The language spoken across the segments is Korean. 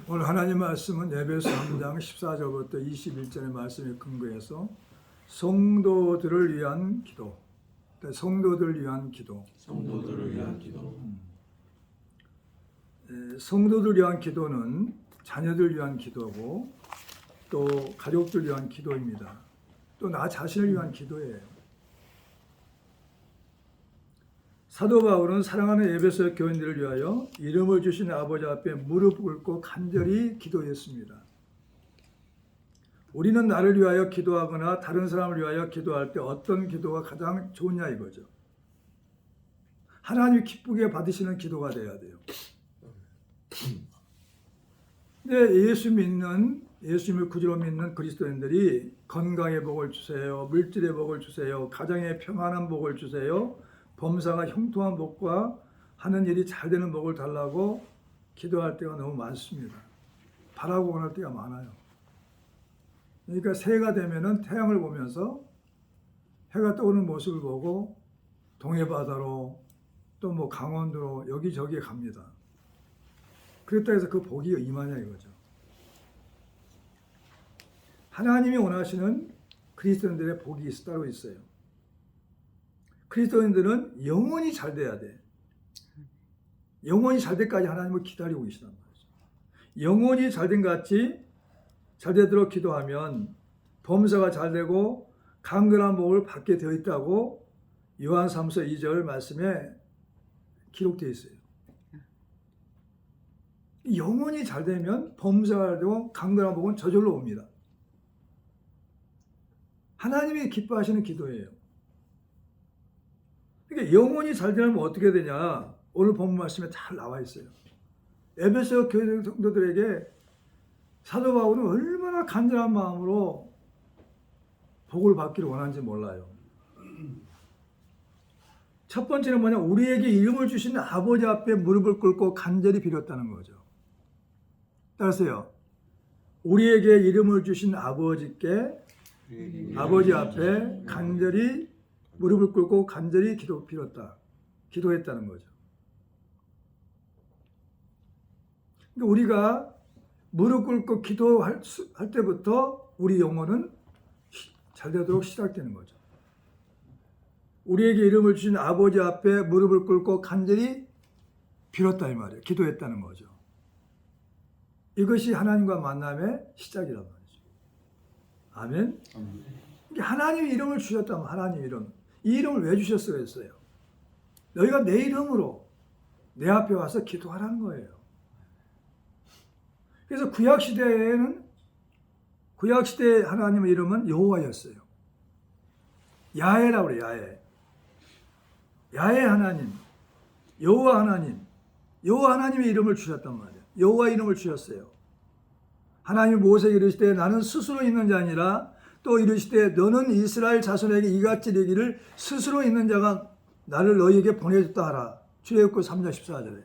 오늘 하나님 말씀은 에베소 3장 14절부터 21절의 말씀에 근거해서 성도들을 위한 기도, 성도들을 위한 기도, 성도들을 위한 기도. 성도들 위한 기도는 자녀들 위한 기도고 또 가족들 위한 기도입니다. 또 나 자신을 위한 기도예요. 사도 바울은 사랑하는 에베소 교인들을 위하여 이름을 주신 아버지 앞에 무릎 꿇고 간절히 기도했습니다. 우리는 나를 위하여 기도하거나 다른 사람을 위하여 기도할 때 어떤 기도가 가장 좋으냐 이거죠. 하나님이 기쁘게 받으시는 기도가 돼야 돼요. 근데 예수님을 구주로 믿는 그리스도인들이 건강의 복을 주세요, 물질의 복을 주세요, 가정의 평안한 복을 주세요, 범사가 형통한 복과 하는 일이 잘 되는 복을 달라고 기도할 때가 너무 많습니다. 바라고 원할 때가 많아요. 그러니까 새해가 되면은 태양을 보면서 해가 떠오르는 모습을 보고 동해바다로 또 뭐 강원도로 여기저기 갑니다. 그랬다 해서 그 복이 임하냐 이거죠. 하나님이 원하시는 그리스도인들의 복이 따로 있어요. 그리스도인들은 영원히 잘 돼야 돼. 영원히 잘 때까지 하나님을 기다리고 계시단 말이죠. 영원히 잘된 같이 잘 되도록 기도하면 범사가 잘 되고 강건한 복을 받게 되어 있다고 요한 3서 2절 말씀에 기록되어 있어요. 영원히 잘 되면 범사가 잘 되고 강건한 복은 저절로 옵니다. 하나님이 기뻐하시는 기도예요. 그러니까 영혼이 잘 되려면 어떻게 되냐? 오늘 본문 말씀에 잘 나와 있어요. 에베소 교회 성도들에게 사도 바울은 얼마나 간절한 마음으로 복을 받기를 원하는지 몰라요. 첫 번째는 뭐냐? 우리에게 이름을 주신 아버지 앞에 무릎을 꿇고 간절히 빌었다는 거죠. 따라서요. 우리에게 이름을 주신 아버지께 아버지 앞에 간절히 무릎을 꿇고 간절히 기도했다는 거죠. 그러니까 우리가 무릎 꿇고 기도할 때부터 우리 영혼은 잘 되도록 시작되는 거죠. 우리에게 이름을 주신 아버지 앞에 무릎을 꿇고 간절히 빌었다 이 말이에요. 기도했다는 거죠. 이것이 하나님과 만남의 시작이란 말이죠. 아멘. 하나님의 이름을 주셨다면 하나님 이름. 이 이름을 왜 주셨어요? 했어요. 너희가 내 이름으로 내 앞에 와서 기도하라는 거예요. 그래서 구약시대에 하나님의 이름은 여호와였어요. 야훼라고 그래요. 야훼. 야훼 하나님, 여호와 하나님, 여호와 하나님의 이름을 주셨단 말이에요. 여호와 이름을 주셨어요. 하나님이 모세에게 이르시되 나는 스스로 있는 자 아니라 또 이르시되 너는 이스라엘 자손에게 이같이 이르기를 스스로 있는 자가 나를 너희에게 보내줬다 하라. 출애굽기 3장 14절에.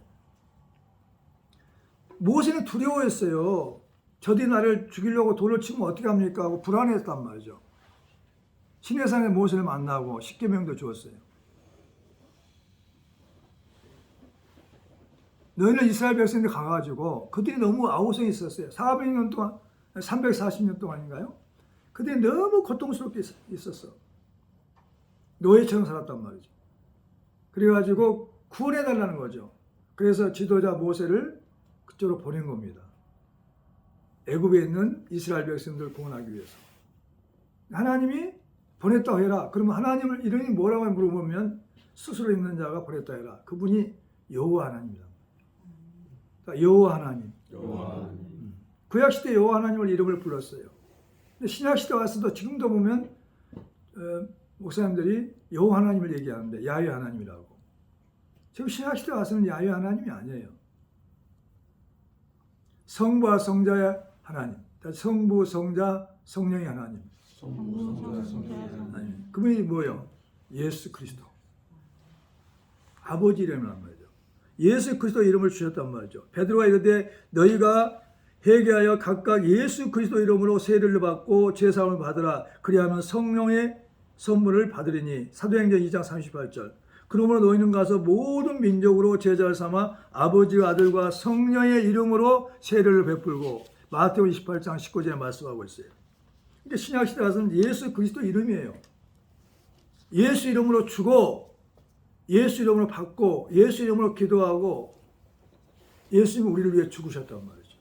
모세는 두려워했어요. 저들이 나를 죽이려고 돌을 치면 어떻게 합니까? 하고 불안했단 말이죠. 시내산에 모세를 만나고 십계명도 주었어요. 너희는 이스라엘 백성들 가가지고 그들이 너무 아우성이 있었어요. 400년 동안, 340년 동안인가요? 그들이 너무 고통스럽게 있었어. 노예처럼 살았단 말이죠. 그래가지고 구원해달라는 거죠. 그래서 지도자 모세를 그쪽으로 보낸 겁니다. 애굽에 있는 이스라엘 백성들을 구원하기 위해서. 하나님이 보냈다고 해라. 그러면 하나님을 이름이 뭐라고 물어보면 스스로 있는 자가 보냈다 해라. 그분이 여호와 하나님이다. 여호와 하나님. 구약시대 여호와 하나님을 이름을 불렀어요. 신약시대 와서도 지금도 보면 목사님들이 여호와 하나님을 얘기하는데 야훼 하나님이라고. 지금 신약시대 와서는 야훼 하나님이 아니에요. 성부와 성자의 하나님. 성부, 성자, 성령의 하나님. 그분이 뭐예요? 예수 그리스도. 아버지 이름이란 말이죠. 예수 그리스도 이름을 주셨단 말이죠. 베드로가 이르되 너희가 회개하여 각각 예수 그리스도 이름으로 세례를 받고 죄사함을 받으라. 그리하면 성령의 선물을 받으리니. 사도행전 2장 38절. 그러므로 너희는 가서 모든 민족으로 제자를 삼아 아버지와 아들과 성령의 이름으로 세례를 베풀고 마태복음 28장 19절에 말씀하고 있어요. 근데 신약시대 가서는 예수 그리스도 이름이에요. 예수 이름으로 주고 예수 이름으로 받고 예수 이름으로 기도하고 예수님은 우리를 위해 죽으셨단 말이죠.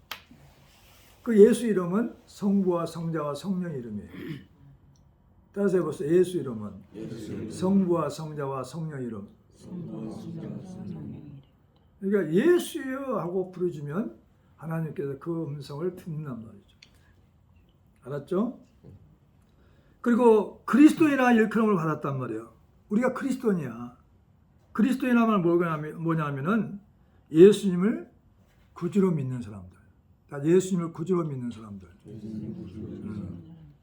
그 예수 이름은 성부와 성자와 성령의 이름이에요. 따라서 해보세요. 예수 이름은 성부와 성자와 성령 이름. 그러니까 예수여 하고 부르짖으면 하나님께서 그 음성을 듣는단 말이죠. 알았죠? 그리고 그리스도인이라는 일컬음을 받았단 말이에요. 우리가 그리스도인이야. 그리스도인이라는 뭐냐면은 예수님을 구주로 믿는 사람들. 예수님을 구주로 믿는 사람들.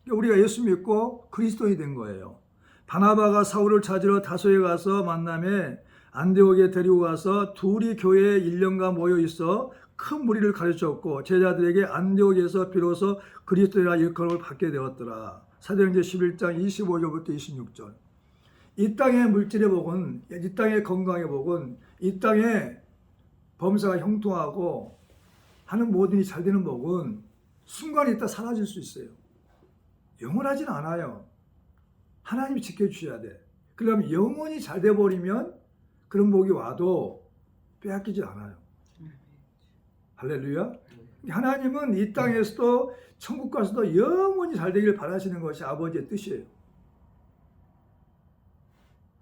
우리가 예수 믿고 그리스도인이 된 거예요. 바나바가 사울을 찾으러 다소에 가서 만남에 안디옥에 데리고 가서 둘이 교회에 1년간 모여 있어 큰 무리를 가르쳤고 제자들에게 안디옥에서 비로소 그리스도인이라 일컬음을 받게 되었더라. 사도행전 11장 25절부터 26절. 이 땅의 물질의 복은, 이 땅의 건강의 복은, 이 땅의 범사가 형통하고 하는 모든 일이 잘 되는 복은 순간에 있다 사라질 수 있어요. 영원하진 않아요. 하나님이 지켜주셔야 돼. 그러면 영원히 잘 돼버리면 그런 복이 와도 빼앗기지 않아요. 할렐루야. 하나님은 이 땅에서도 천국 가서도 영원히 잘 되기를 바라시는 것이 아버지의 뜻이에요.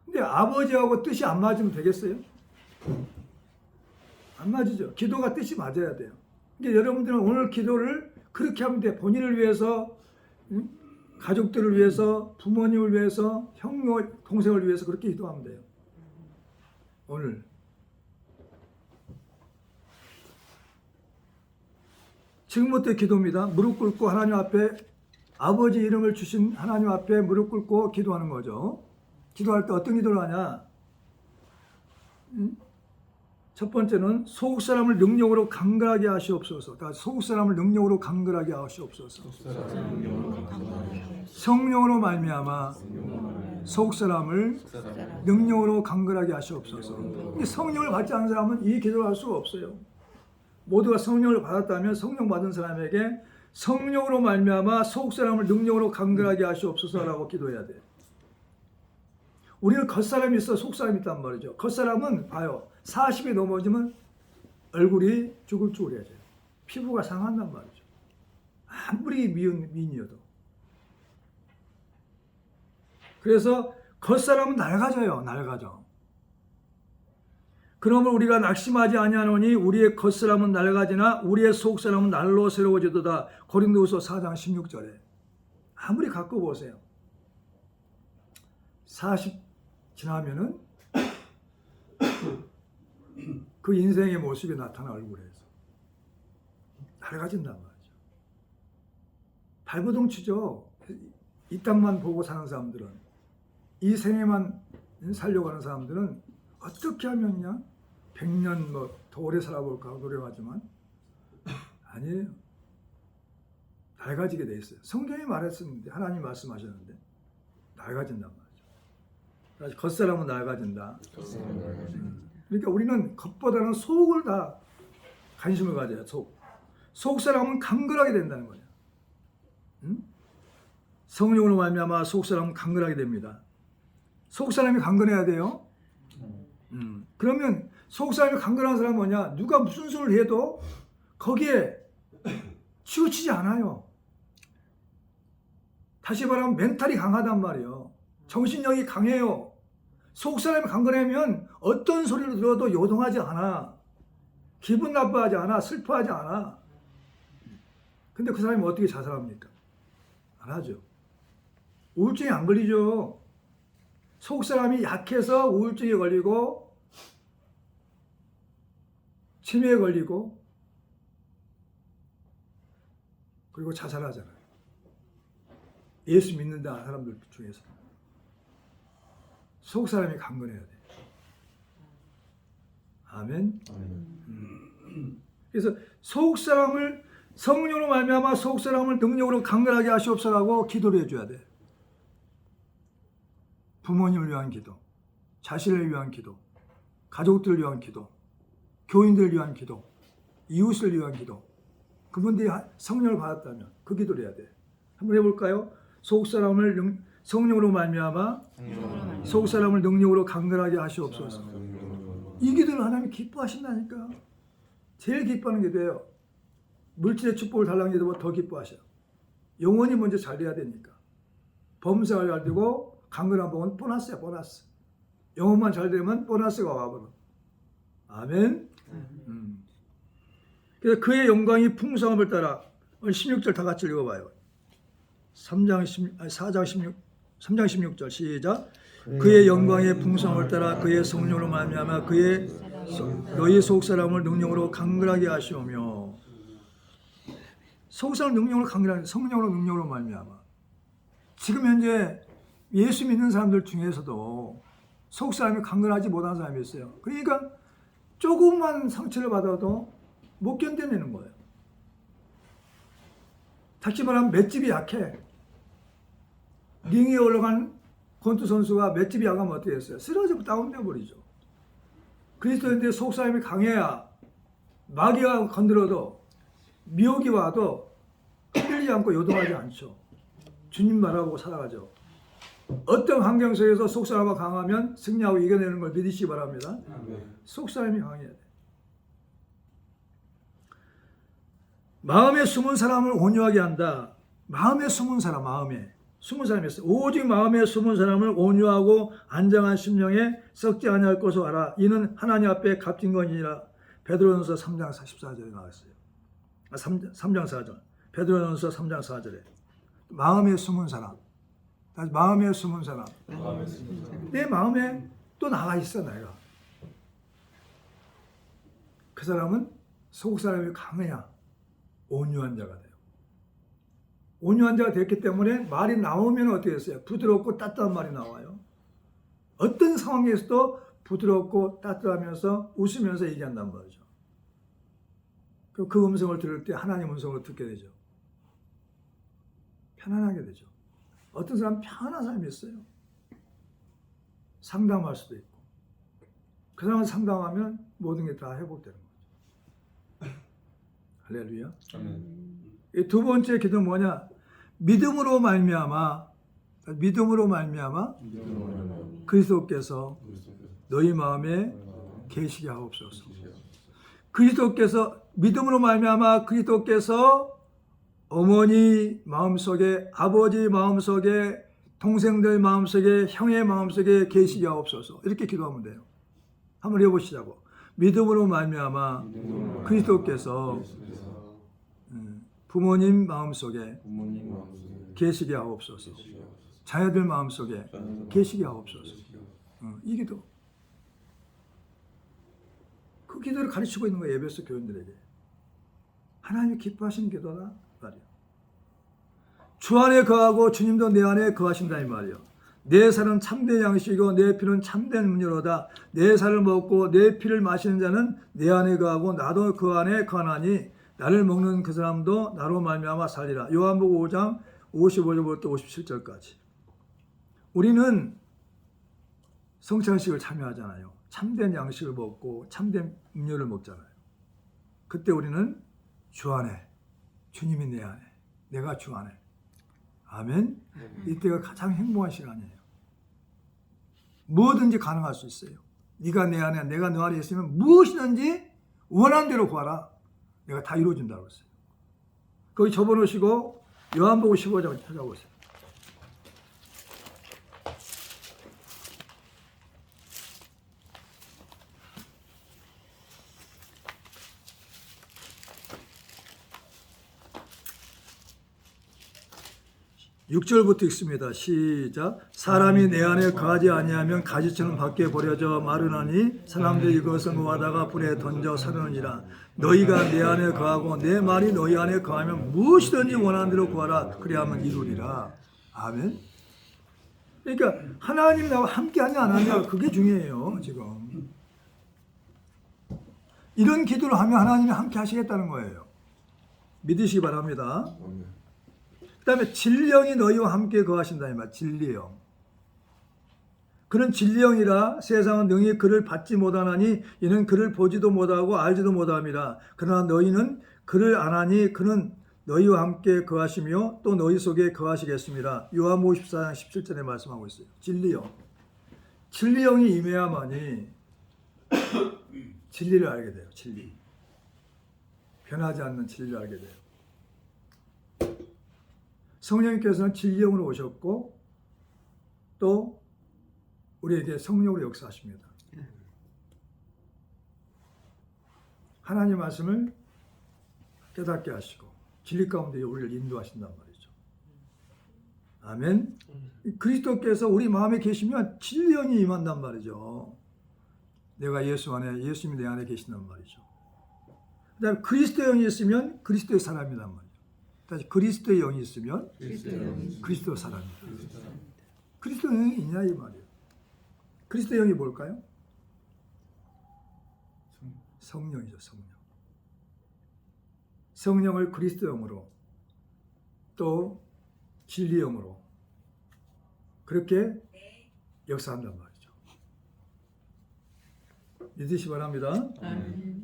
근데 아버지하고 뜻이 안 맞으면 되겠어요? 안 맞으죠. 기도가 뜻이 맞아야 돼요. 그러니까 여러분들은 오늘 기도를 그렇게 하면 돼. 본인을 위해서, 가족들을 위해서, 부모님을 위해서, 형, 동생을 위해서 그렇게 기도하면 돼요. 오늘. 지금부터 기도입니다. 무릎 꿇고 하나님 앞에 아버지 이름을 주신 하나님 앞에 무릎 꿇고 기도하는 거죠. 기도할 때 어떤 기도를 하냐? 첫 번째는 소국 사람을 능력으로 강건하게 하시옵소서. 소국 사람을 능력으로 강건하게 하시옵소서. 성령으로 말미암아 소국 사람을 능력으로 강건하게 하시옵소서. 성령을 받지 않은 사람은 이 기도를 할 수가 없어요. 모두가 성령을 받았다면 성령 받은 사람에게 성령으로 말미암아 속 사람을 능력으로 강건하게 하시옵소서라고 기도해야 돼요. 우리는 겉사람이 있어 속 사람이 있단 말이죠. 겉사람은 봐요. 40이 넘어지면 얼굴이 쭈글쭈글해져요. 피부가 상한단 말이죠. 아무리 미인이어도. 그래서 겉사람은 낡아져요. 낡아져. 그러면 우리가 낙심하지 아니하노니 우리의 겉사람은 낡아지나 우리의 속사람은 날로 새로워지도다. 고린도후서 4장 16절에. 아무리 갖고 보세요. 40 지나면은 그 인생의 모습이 나타나 얼굴에서. 낡아진단 말이죠. 발버둥 치죠. 이 땅만 보고 사는 사람들은. 이 생에만 살려고 하는 사람들은 어떻게 하면요? 100년 더 오래 살아볼까 노력하지만 아니에요. 낡아지게 돼 있어요. 성경이 말했었는데 하나님 말씀하셨는데 낡아진단 말이죠. 겉사람은 낡아진다. 그러니까 우리는 겉보다는 속을 다 관심을 가져야 속사람은 강건하게 된다는 거예요. 성령으로 말미암아 속사람은 강건하게 됩니다. 속사람이 강건해야 돼요. 그러면 속사람이 강건한 사람은 뭐냐? 누가 무슨 소리를 해도 거기에 치우치지 않아요. 다시 말하면 멘탈이 강하단 말이에요. 정신력이 강해요. 속사람이 강건하면 어떤 소리를 들어도 요동하지 않아. 기분 나빠하지 않아. 슬퍼하지 않아. 근데 그 사람이 어떻게 자살합니까? 안 하죠. 우울증이 안 걸리죠. 속사람이 약해서 우울증에 걸리고 치매에 걸리고 그리고 자살하잖아요. 예수 믿는다 사람들 중에서. 속사람이 강건해야 돼. 아멘. 그래서 속사람을 성령으로 말미암아 속사람을 능력으로 강건하게 하시옵소서라고 기도를 해줘야 돼. 부모님을 위한 기도, 자신을 위한 기도, 가족들을 위한 기도, 교인들을 위한 기도, 이웃을 위한 기도. 그분들이 성령을 받았다면 그 기도를 해야 돼. 한번 해볼까요? 속사람을 성령으로 말미암아 속사람을 능력으로 강건하게 하시옵소서. 이 기도는 하나님이 기뻐하신다니까. 제일 기뻐하는 기도예요. 물질의 축복을 달라는 기도보다 더 기뻐하셔. 영혼이 먼저 잘 돼야 되니까. 범사가 잘 되고 강건한 복은 보너스야, 보너스. 영혼만 잘 되면 보너스가 와버려. 아멘. 그래서 그의 영광이 풍성함을 따라 16절 다 같이 읽어봐요. 3장 16절 시작. 그의 영광의 풍성함을 따라 그의 성령으로 말미암아 그의 너희 속사람을 능력으로 강건하게 하시오며. 속사람 능력으로 강건하게, 성령으로 능력으로 말미암아. 지금 현재 예수 믿는 사람들 중에서도 속사람이 강건하지 못한 사람이 있어요. 그러니까 조금만 상처를 받아도 못 견뎌내는 거예요. 다시 말하면 맷집이 약해. 링에 올라간 권투 선수가 맷집이 약하면 어떻게 했어요? 쓰러지고 다운돼 버리죠. 그리스도인데 속사람이 강해야 마귀가 건드려도 미혹이 와도 흔들리지 않고 요동하지 않죠. 주님 바라보고 살아가죠. 어떤 환경 속에서 속사람이 강하면 승리하고 이겨내는 걸 믿으시기 바랍니다. 속사람이 강해야 돼. 마음에 숨은 사람을 온유하게 한다. 마음에 숨은 사람, 마음에 숨은 사람이 있어요. 오직 마음에 숨은 사람을 온유하고 안정한 심령에 썩지 아니할 것을 알아. 이는 하나님 앞에 값진 것이니라. 베드로전서 3장 14절에 나왔어요. 3장 4절. 베드로전서 3장 4절에 마음에 숨은 사람. 마음에 숨은 사람. 내 마음에 또 나가 있어, 내가. 그 사람은 속 사람이 강해야 온유한 자가 돼요. 온유한 자가 됐기 때문에 말이 나오면 어떻게 했어요? 부드럽고 따뜻한 말이 나와요. 어떤 상황에서도 부드럽고 따뜻하면서 웃으면서 얘기한단 말이죠. 그 음성을 들을 때 하나님 음성을 듣게 되죠. 편안하게 되죠. 어떤 사람은 편한 사람이 있어요. 상담할 수도 있고. 그 사람을 상담하면 모든 게 다 회복되는 거죠. 할렐루야. 이 두 번째 기도는 뭐냐? 믿음으로 말미암아 그리스도께서 너희 마음에 계시게 하옵소서. 그리스도께서 믿음으로 말미암아 그리스도께서 어머니 마음속에, 아버지 마음속에, 동생들 마음속에, 형의 마음속에 계시게 하옵소서. 이렇게 기도하면 돼요. 한번 해보시자고. 믿음으로 말미암아 그리스도께서 부모님 마음속에 계시게 하옵소서. 자녀들 마음속에 계시게 하옵소서. 이 기도. 그 기도를 가르치고 있는 거예요. 에베소 교인들에게. 하나님이 기뻐하시는 기도다 말이야. 주 안에 거하고 주님도 내 안에 거하신다 이 말이야. 내 살은 참된 양식이고 내 피는 참된 음료로다. 내 살을 먹고 내 피를 마시는 자는 내 안에 거하고 나도 그 안에 거하나니 나를 먹는 그 사람도 나로 말미암아 살리라. 요한복음 5장 55절부터 57절까지. 우리는 성찬식을 참여하잖아요. 참된 양식을 먹고 참된 음료를 먹잖아요. 그때 우리는 주 안에, 주님이 내 안에, 내가 주 안에. 아멘. 이때가 가장 행복한 시간이에요. 뭐든지 가능할 수 있어요. 네가 내 안에, 내가 너 안에 있으면 무엇이든지 원하는 대로 구하라. 내가 다 이루어진다고 했어요. 거기 접어놓으시고 요한복음 15장 찾아보세요. 육 절부터 읽습니다. 시작. 사람이 내 안에 거하지 아니하면 가지처럼 밖에 버려져 마르나니 사람들이 이것을 모아다가 불에 던져 사르느니라. 너희가 내 안에 거하고 내 말이 너희 안에 거하면 무엇이든지 원하는 대로 구하라. 그리하면 이루리라. 아멘. 그러니까 하나님 나와 함께하냐 안 하냐 그게 중요해요. 지금 이런 기도를 하면 하나님이 함께 하시겠다는 거예요. 믿으시기 바랍니다. 그 다음에 진령이 너희와 함께 거하신다 이 말. 진리영. 그는 진리형이라 세상은 능히 그를 받지 못하나니 이는 그를 보지도 못하고 알지도 못함이라. 그러나 너희는 그를 아나니 그는 너희와 함께 거하시며 또 너희 속에 거하시겠습니다. 요한복음 14장 17절에 말씀하고 있어요. 진리형. 진리형이 임해야만이 진리를 알게 돼요. 진리. 변하지 않는 진리를 알게 돼요. 성령님께서는 진리형으로 오셨고 또 우리에게 성령으로 역사하십니다. 하나님 말씀을 깨닫게 하시고 진리 가운데 우리를 인도하신단 말이죠. 아멘. 그리스도께서 우리 마음에 계시면 진리형이 임한단 말이죠. 내가 예수 안에, 예수님이 내 안에 계신단 말이죠. 그다음에 그리스도의 영이 있으면 그리스도의 사람이란 말이죠. 다시 그리스도의 영이 있으면 그리스도 사람이다. 그리스도의 영이 있냐 이 말이에요. 그리스도의 영이 뭘까요? 성령이죠. 성령. 성령을 그리스도 영으로 또 진리 영으로 그렇게 역사한단 말이죠. 믿으시 바랍니다.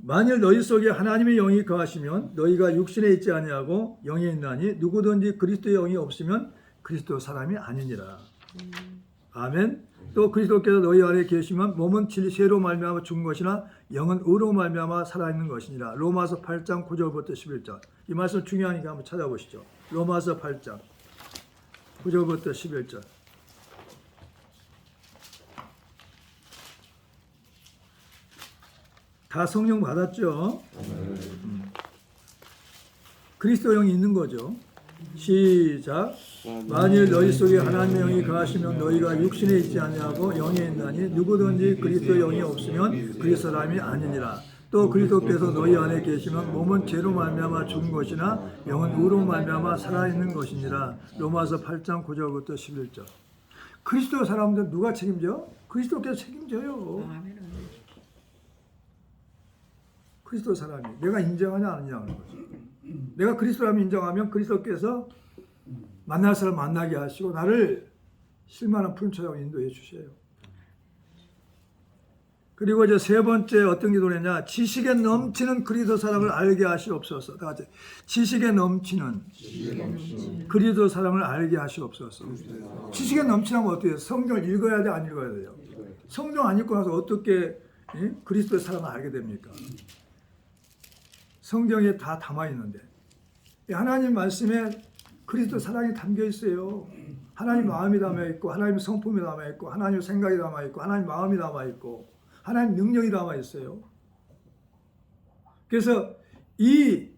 만일 너희 속에 하나님의 영이 거하시면 너희가 육신에 있지 아니하고 영에 있나니 누구든지 그리스도의 영이 없으면 그리스도 사람이 아니니라. 아멘. 또 그리스도께서 너희 안에 계시면 몸은 진리로 말미암아 죽은 것이나 영은 의로 말미암아 살아있는 것이니라. 로마서 8장 9절부터 11절. 이 말씀 중요하니까 한번 찾아보시죠. 로마서 8장 9절부터 11절. 다 성령 받았죠? 그리스도 영이 있는 거죠. 시작. 만일 너희 속에 하나님의 영이 거하시면 너희가 육신에 있지 아니하고 영에 있나니 누구든지 그리스도 영이 없으면 그리스도 사람이 아니니라. 또 그리스도께서 너희 안에 계시면 몸은 죄로 말미암아 죽은 것이나 영은 의로 말미암아 살아있는 것이니라. 로마서 8장 9절부터 11절. 그리스도 사람들 누가 책임져? 그리스도께서 책임져요. 그리스도 사람이 내가 인정하냐 안 하냐 하는 거죠. 내가 그리스도라면 인정하면 그리스도께서 만날 사람 만나게 하시고 나를 실만한 푸른 초장으로 인도해 주셔요. 그리고 이제 세 번째 어떤 기도를 했냐? 지식에 넘치는 그리스도 사랑을 알게 하시옵소서. 다 같이 지식에 넘치는 그리스도 사랑을 알게 하시옵소서. 지식에 넘치는 건 어떻게 해요? 성경을 읽어야 돼, 안 읽어야 돼요? 성경 안 읽고 나서 어떻게 그리스도의 사랑을 알게 됩니까? 성경에 다 담아 있는데 하나님 말씀에 그리스도 사랑이 담겨 있어요. 하나님 마음이 담아 있고 하나님 성품이 담아 있고 하나님 생각이 담아 있고 하나님 마음이 담아 있고 하나님 능력이 담아 있어요. 그래서 이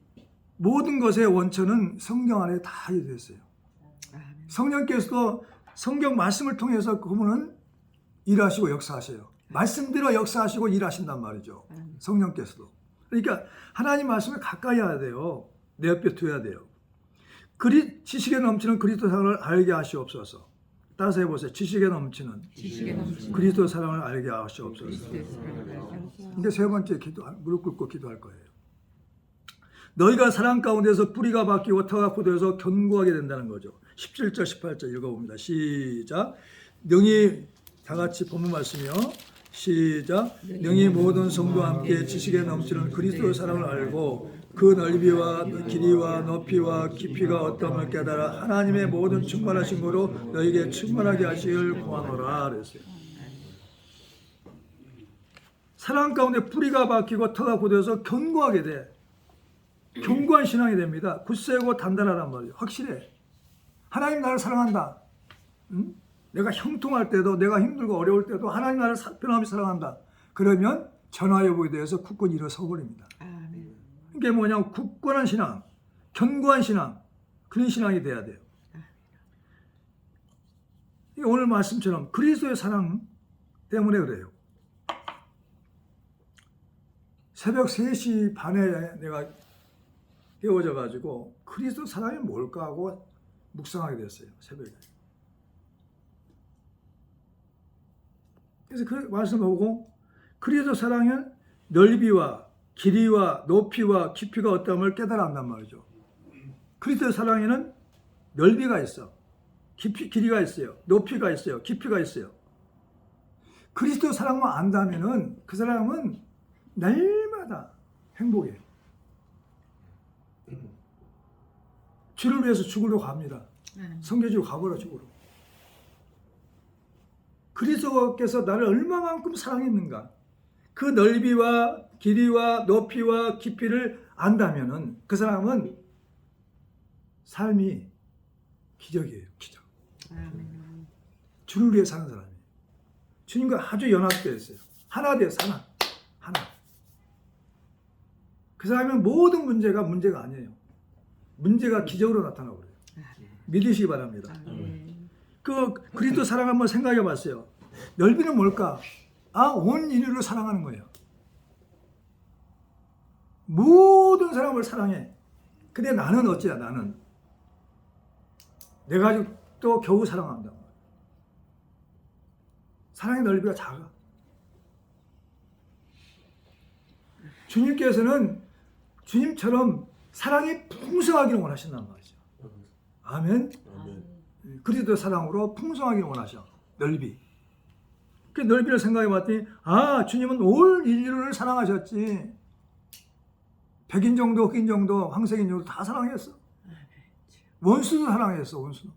모든 것의 원천은 성경 안에 다 있어요. 성령께서도 성경 말씀을 통해서 그분은 일하시고 역사하셔요. 말씀대로 역사하시고 일하신단 말이죠. 성령께서도. 그러니까 하나님 말씀을 가까이 해야 돼요. 내 옆에 두어야 돼요. 지식에 넘치는 그리스도 사랑을 알게 하시옵소서. 따라서 해보세요. 지식에 넘치는 그리스도 사랑을 알게 하시옵소서. 이게 세 번째 기도, 무릎 꿇고 기도할 거예요. 너희가 사랑 가운데서 뿌리가 바뀌고 터가 굳어서 견고하게 된다는 거죠. 17절 18절 읽어봅니다. 시작. 능히 다 같이 본문 말씀이요. 시작. 능히 모든 성도와 함께 지식에 넘치는 그리스도의 사랑을 알고 그 넓이와 길이와 높이와 깊이가 어떠함을 깨달아 하나님의 모든 충만하신 거로 너에게 충만하게 하시길 구하노라 그랬어요. 사랑 가운데 뿌리가 박히고 터가 굳어서 견고하게 돼. 견고한 신앙이 됩니다. 굳세고 단단하단 말이에요. 확실해. 하나님 나를 사랑한다. 응? 내가 형통할 때도 내가 힘들고 어려울 때도 하나님 나를 변함없이 사랑한다. 그러면 전화여부에 대해서 굳건히 일어서 버립니다. 이게 뭐냐면 굳건한 신앙, 견고한 신앙, 그런 신앙이 돼야 돼요. 오늘 말씀처럼 그리스도의 사랑 때문에 그래요. 새벽 3시 반에 내가 깨워져 가지고 그리스도 사랑이 뭘까 하고 묵상하게 됐어요. 새벽에. 그래서 그 말씀을 보고 그리스도 사랑의 넓이와 길이와 높이와 깊이가 어떠함을 깨달았단 말이죠. 그리스도 사랑에는 넓이가 있어. 길이가 있어요. 높이가 있어요. 깊이가 있어요. 그리스도 사랑만 안다면은 그 사람은 날마다 행복해요. 주를 위해서 죽으려고 합니다. 성교지로 가보라 죽으러. 그리스도께서 나를 얼마만큼 사랑했는가, 그 넓이와 길이와 높이와 깊이를 안다면은 그 사람은 삶이 기적이에요. 기적. 주를 위해 사는 사람이에요. 주님과 아주 연합되어 있어요. 하나 되어 하나. 그 사람은 모든 문제가 아니에요. 문제가 기적으로 나타나고 그래요. 믿으시기 바랍니다. 그 그리스도 사랑 한번 생각해 봤어요. 넓이는 뭘까? 온 인류를 사랑하는 거예요. 모든 사람을 사랑해. 근데 나는 어찌야, 나는. 내 가족도 겨우 사랑한다. 사랑의 넓이가 작아. 주님께서는 주님처럼 사랑이 풍성하기를 원하신단 말이죠. 아멘. 그리스도의 사랑으로 풍성하기를 원하셔. 넓이. 그 넓이를 생각해 봤더니 주님은 올 인류를 사랑하셨지. 백인 정도, 흑인 정도, 황색인 정도 다 사랑했어. 원수도 사랑했어. 원수.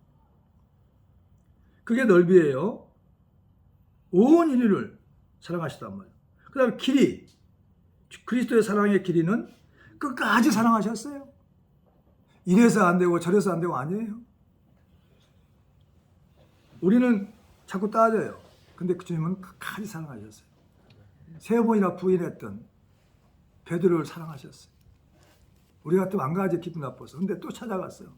그게 넓이에요. 온 인류를 사랑하시단 말이에요. 그 다음에 길이. 그리스도의 사랑의 길이는 끝까지 사랑하셨어요. 이래서 안 되고 저래서 안 되고 아니에요. 우리는 자꾸 따져요. 근데 그 주님은 끝까지 사랑하셨어요. 3번이나 부인했던 베드로를 사랑하셨어요. 우리 같으면 안 가지 기분 나빠서. 근데 또 찾아갔어요.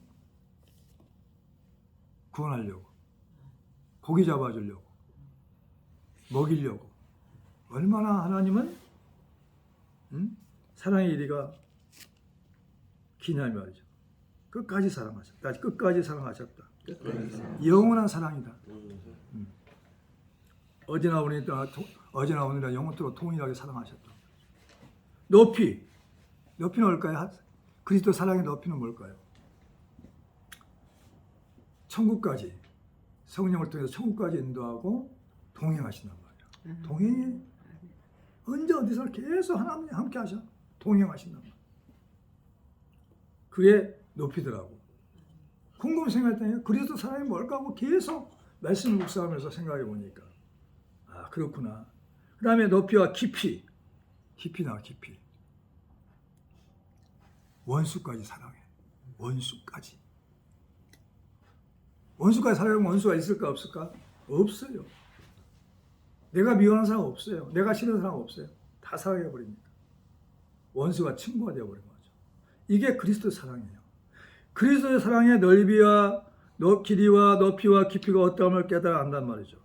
구원하려고. 고기 잡아주려고. 먹이려고. 얼마나 하나님은 사랑의 이리가 기냐 말이죠. 끝까지 사랑하셨다. 끝까지 사랑하셨다. 영원한 사랑이다. 어제나 오늘이나 영원토록 동일하게 사랑하셨다. 높이는 뭘까요? 그리스도 사랑의 높이는 뭘까요? 천국까지, 성령을 통해서 천국까지 인도하고 동행하신단 말이에요. 동행이 언제 어디서 계속 하나님이 함께 하셔. 동행하신단 말이에요. 그게 높이더라고. 궁금해 생각했더니 그리스도 사랑이 뭘까 하고 계속 말씀을 묵상하면서 생각해 보니까 그렇구나. 그 다음에 높이와 깊이. 깊이. 원수까지 사랑해. 원수까지 사랑하면 원수가 있을까 없을까? 없어요. 내가 미워하는 사람 없어요. 내가 싫은 사람 없어요. 다 사랑해 버립니다. 원수가 친구가 되어버린 거죠. 이게 그리스도 사랑이에요. 그리스도의 사랑의 넓이와 길이와 높이와 깊이가 어떠함을 깨달아 안단 말이죠.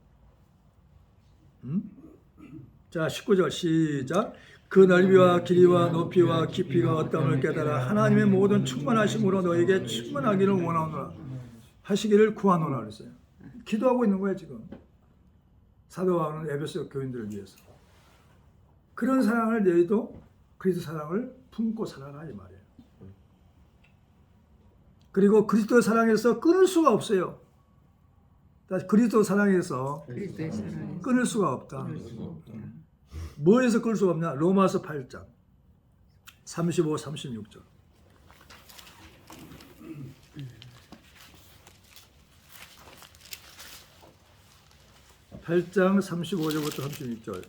자, 19절 시작. 그 넓이와 길이와 높이와 깊이가 어떠함을 깨달아 하나님의 모든 충만하심으로 너에게 충만하기를 원하노라 하시기를 구하노라 그랬어요. 기도하고 있는 거예요 지금. 사도 바울은 에베소 교인들을 위해서. 그런 사랑을 너희도 그리스도 사랑을 품고 살아라 이 말이에요. 그리고 그리스도 사랑에서 끊을 수가 없어요. 그리스도 사랑에서 끊을 수가 없다. 뭐에서 끊을 수가 없냐? 로마서 8장 35, 36절. 8장 35절부터 36절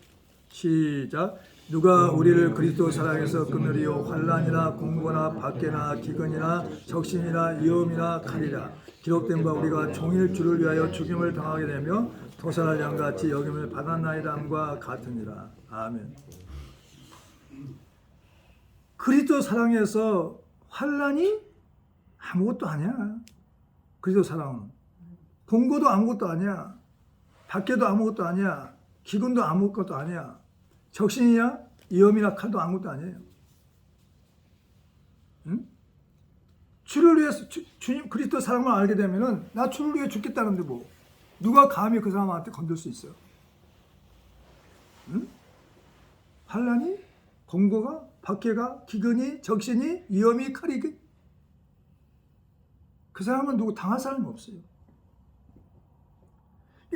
시작. 누가 우리를 그리스도 사랑에서 끊으리요? 환난이나 공고나 박해나 기근이나 적신이나 위험이나 칼이라. 기록된 바 우리가 종일 주를 위하여 죽임을 당하게 되며 도살할 양같이 여김을 받았나이다함과 같으니라. 아멘. 그리스도 사랑에서 환난이 아무것도 아니야. 그리스도 사랑은 공고도 아무것도 아니야. 박해도 아무것도 아니야. 기근도 아무것도 아니야. 적신이냐 위험이나 칼도 아무것도 아니에요. 응? 주를 위해서 주님 그리스도 사랑을 알게 되면은 나 주를 위해 죽겠다는데 뭐 누가 감히 그 사람한테 건들 수 있어요? 응? 환난이, 공고가, 박해가, 기근이, 적신이, 위험이, 칼이 그 사람은 누구 당할 사람이 없어요.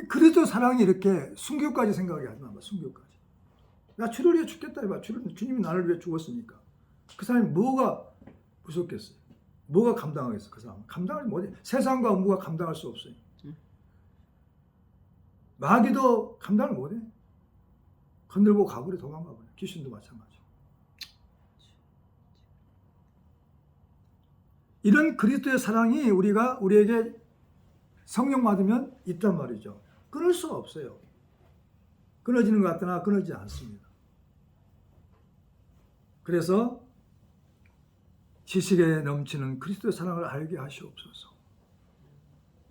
그리스도 사랑이 이렇게 순교까지 생각하게 하지 마. 순교까지. 나 주를 위해 죽겠다 해봐. 주님이 나를 위해 죽었으니까. 그 사람이 뭐가 무섭겠어요? 뭐가 감당하겠어? 그 사람 감당을 못해. 세상과 업무가 감당할 수 없어요. 마귀도 감당을 못해. 건들고 가버려, 도망가버려. 귀신도 마찬가지. 이런 그리스도의 사랑이 우리에게 성령 받으면 있단 말이죠. 끊을 수가 없어요. 끊어지는 것 같으나 끊어지지 않습니다. 그래서 지식에 넘치는 그리스도의 사랑을 알게 하시옵소서.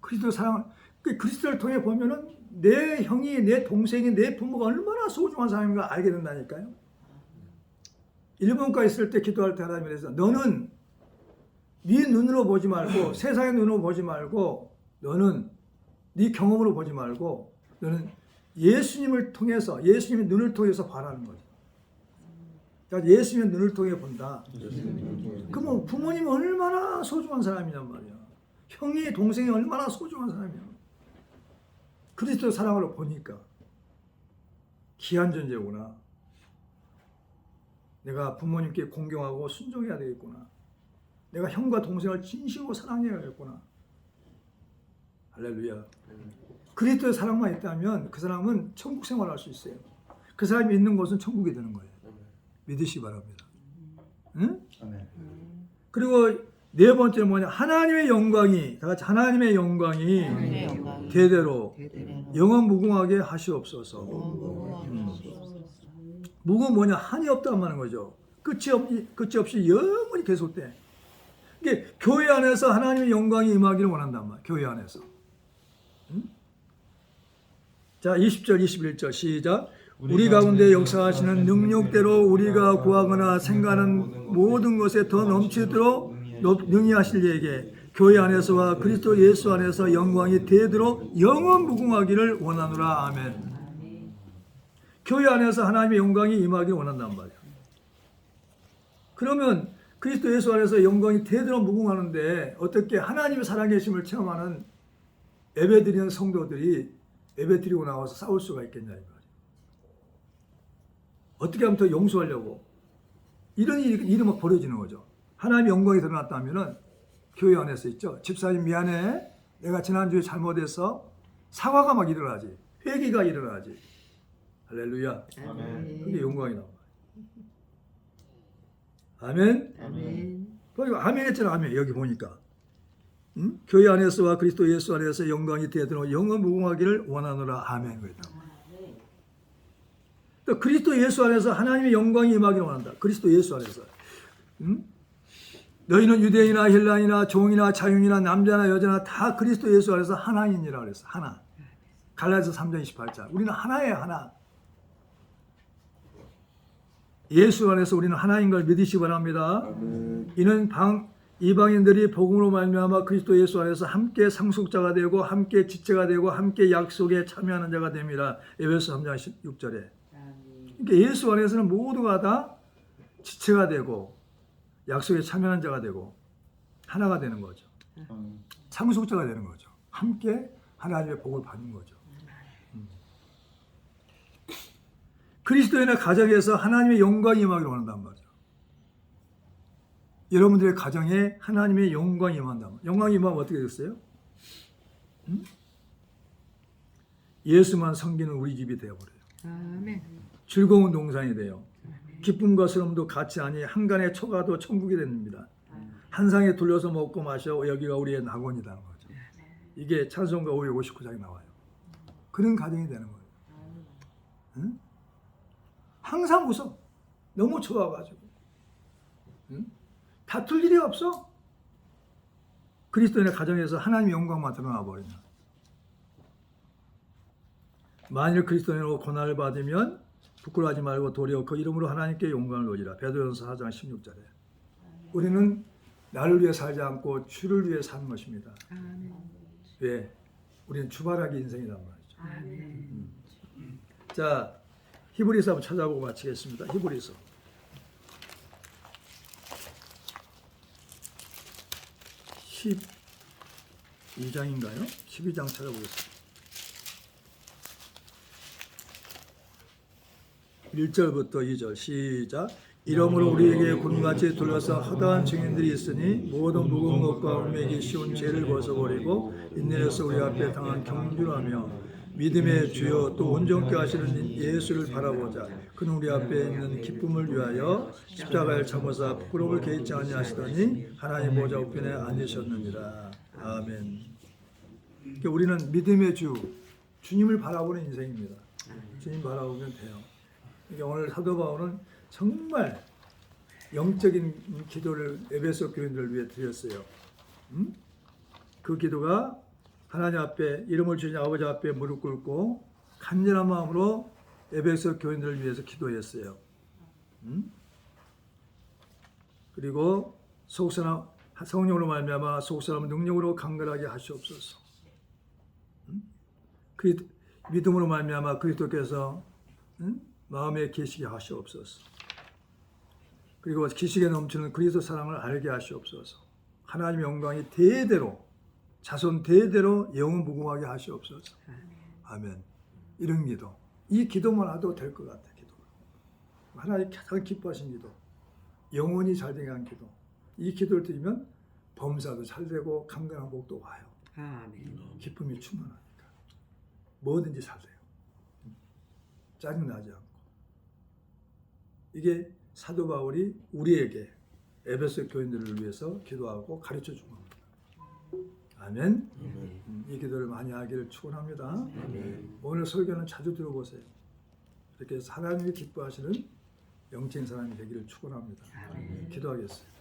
그리스도의 사랑을, 그리스도를 통해 보면은 내 형이, 내 동생이, 내 부모가 얼마나 소중한 사람인가 알게 된다니까요. 일본가 있을 때 기도할 때 하나님이 그래서 너는 네 눈으로 보지 말고 세상의 눈으로 보지 말고 너는 네 경험으로 보지 말고 너는 예수님을 통해서 예수님의 눈을 통해서 바라는 거죠. 그러니까 예수님의 눈을 통해 본다. 그럼 부모님이 얼마나 소중한 사람이란 말이야. 형이 동생이 얼마나 소중한 사람이야. 그리스도 사랑으로 보니까 귀한 존재구나. 내가 부모님께 공경하고 순종해야 되겠구나. 내가 형과 동생을 진심으로 사랑해야겠구나. 할렐루야. 그리스도의 사랑만 있다면 그 사람은 천국 생활할 수 있어요. 그 사람이 있는 곳은 천국이 되는 거예요. 믿으시기 바랍니다. 응? 그리고 네 번째 뭐냐? 하나님의 영광이, 다 같이 하나님의 영광이 대대로 영원 무궁하게 하시옵소서. 무궁 뭐냐? 한이 없다는 말인 거죠. 끝이 없이 영원히 계속돼. 이게 교회 안에서 하나님의 영광이 임하기를 원한단 말이에요. 교회 안에서. 응? 자, 20절, 21절 시작. 우리 가운데 역사하시는 능력대로 우리가 구하거나 생각하는 모든 것에 더 넘치도록 능히 하실 이에게 교회 안에서와 그리스도 예수 안에서 영광이 대대로 영원 무궁하기를 원하노라. 아멘. 교회 안에서 하나님의 영광이 임하기를 원한단 말이에요. 그러면 그리스도 예수 안에서 영광이 대대로 무궁하는데 어떻게 하나님의 살아계심을 체험하는 예배드리는 성도들이 예배드리고 나와서 싸울 수가 있겠냐 이거. 어떻게 하면 더 용서하려고 이런 일이 막 벌어지는 거죠. 하나님의 영광이 드러났다면은 교회 안에서 있죠. 집사님 미안해. 내가 지난주에 잘못해서 사과가 막 일어나지. 회개가 일어나지. 할렐루야. 아멘. 그게 영광이 나와요. 아멘. 아멘. 아멘 했잖아. 아멘. 여기 보니까. 응? 교회 안에서와 그리스도 예수 안에서 영광이 되도록 영원 무궁하기를 원하노라. 아멘. 그랬다. 또 그리스도 예수 안에서 하나님의 영광이 임하기를 원한다. 그리스도 예수 안에서. 응? 너희는 유대인이나 헬라인이나 종이나 자유인이나 남자나 여자나 다 그리스도 예수 안에서 하나인이라 그랬어. 하나. 갈라디아서 3장 28절. 우리는 하나예요. 하나. 예수 안에서 우리는 하나인 걸 믿으시기 바랍니다. 이는 이방인들이 복음으로 말미암아 그리스도 예수 안에서 함께 상속자가 되고 함께 지체가 되고 함께 약속에 참여하는 자가 됩니다. 에베소 3장 16절에. 그러니까 예수 안에서는 모두가 다 지체가 되고 약속에 참여하는 자가 되고 하나가 되는 거죠. 상속자가 되는 거죠. 함께 하나님의 복을 받는 거죠. 그리스도인의 가정에서 하나님의 영광이 임하기를 원한단 말이죠. 여러분들의 가정에 하나님의 영광이 임한단 말이에요. 영광이 임하면 어떻게 됐어요? 응? 예수만 섬기는 우리 집이 되어버려요. 아멘. 즐거운 동산이 돼요. 기쁨과 슬픔도 같이 하니 한간의 초가도 천국이 됩니다. 한 상에 둘러서 먹고 마셔 여기가 우리의 낙원이라는 거죠. 이게 찬송가 559장에 나와요. 그런 가정이 되는 거예요. 응? 항상 웃어. 너무 좋아가지고. 응? 다툴 일이 없어. 그리스도인의 가정에서 하나님의 영광만 드러나 버리면. 만일 그리스도인으로 고난을 받으면 부끄러워하지 말고 도리어 그 이름으로 하나님께 영광을 얻으리라. 베드로전서 4장 16절에. 우리는 나를 위해 살지 않고 주를 위해 사는 것입니다. 아멘. 왜? 우리는 주바라기 인생이란 말이죠. 아멘. 자, 히브리서 한번 찾아보고 마치겠습니다. 히브리서. (12장인가요? 12장 찾아보겠습니다. 1절부터 2절 시작. 이러므로 우리에게 구름같이 둘러싸 허다한 증인들이 있으니 모든 무거운 것과 울매기 쉬운 죄를 벗어버리고 인내로서 우리 앞에 당한 경륜하며 믿음의 주여 또 온전케 하시는 예수를 바라보자. 그는 우리 앞에 있는 기쁨을 위하여 십자가를 참으사 부끄러움을 개의치 아니하시더니 하나님 보좌 우편에 앉으셨느니라. 아멘. 그러니까 우리는 믿음의 주 주님을 바라보는 인생입니다. 주님 바라보면 돼요. 그러니까 오늘 사도 바울은 정말 영적인 기도를 에베소 교인들을 위해 드렸어요. 그 기도가 하나님 앞에 이름을 주신 아버지 앞에 무릎 꿇고 간절한 마음으로 에베소 교인들을 위해서 기도했어요. 그리고 속사람 성령으로 말미암아 속사람 능력으로 강건하게 하시옵소서. 그 믿음으로 말미암아 그리스도께서 마음에 계시게 하시옵소서. 그리고 기식에 넘치는 그리스도 사랑을 알게 하시옵소서. 하나님의 영광이 대대로 자손 대대로 영원 무궁하게 하시옵소서. 아멘. 이런 기도. 이 기도만 해도 될 것 같아. 기도. 하나님 가장 기뻐하신 기도. 영원히 잘되게 한 기도. 이 기도를 드리면 범사도 잘되고 강건한 복도 와요. 아멘. 기쁨이 충만하니까. 뭐든지 잘돼요. 짜증나지 않고. 이게 사도 바울이 우리에게 에베소 교인들을 위해서 기도하고 가르쳐 준 겁니다. 아멘. 이 기도를 많이 하기를 축원합니다. 오늘 설교는 자주 들어보세요. 이렇게 하나님이 기뻐하시는 영적인 사람이 되기를 축원합니다. 기도하겠습니다.